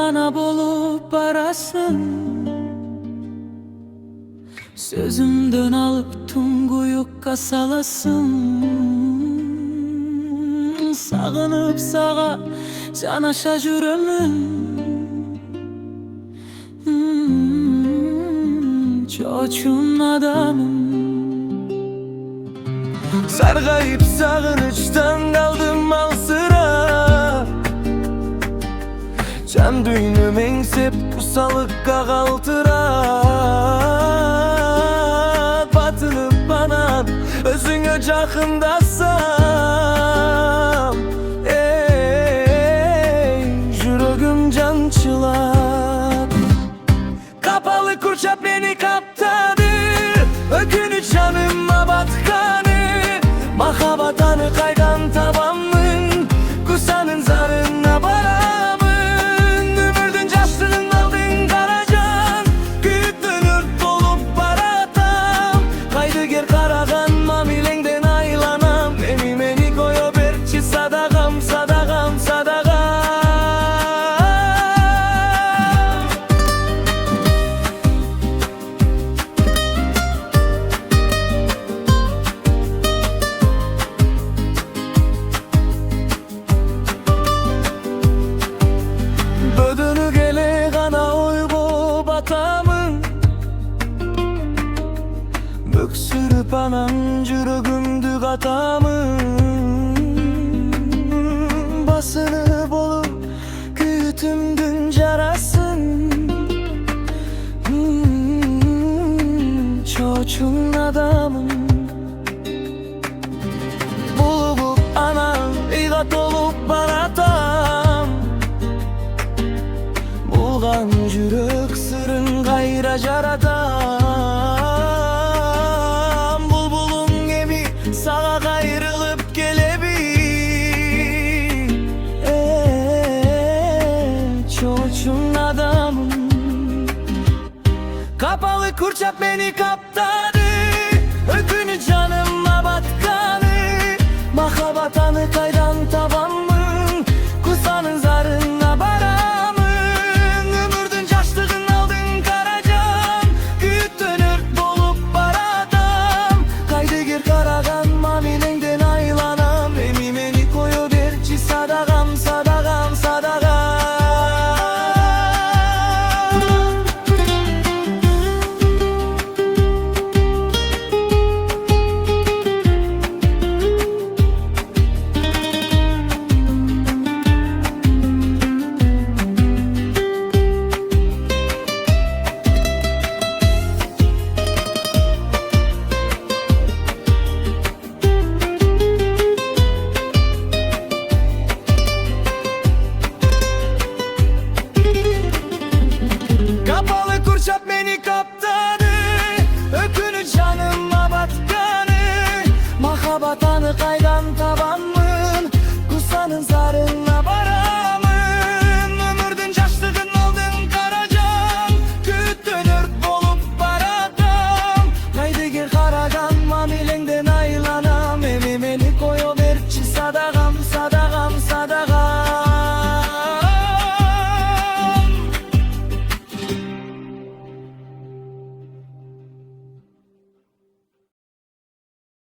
kana bolup barasın. Sözümden alıp tunguyu kasalasın. Sağınıp sağa canaşa jürümün. Çoçun adamım. Sargayıp sağınıçtan kaldım mal sıra. Can düğünüm engsep kusalıkka kaltıra. Batılıp bana özüngö jakındasam, jürögüm cançılap. Kapalı kurçap beni kaptadı, ökünü canıma batkanı. Mahabatanı kaygan tabamın, kusanın zarına baramın. Ömürdün caştığın aldın karacan, küttün ört dolup baratam. Kaydı ger karagan mamilengden aylanam. Meni koyo berçi sadagam, sadagam, sadagam. Bödünü gele gana oygo batamın. Böksürüp anam jürögümdü katamın. Basını bolup kütümdün jarasın. Çoçun adamın. Bulup anam igat olup baratam. Bulgan jürök sırın gayra jaratam. Bulbulun gemi sağa gayrılıp gelebi. Çoçun adamım. Kapalı kurçap beni kaptadı, ökünü canıma batkanı. Mahabatanı kaydı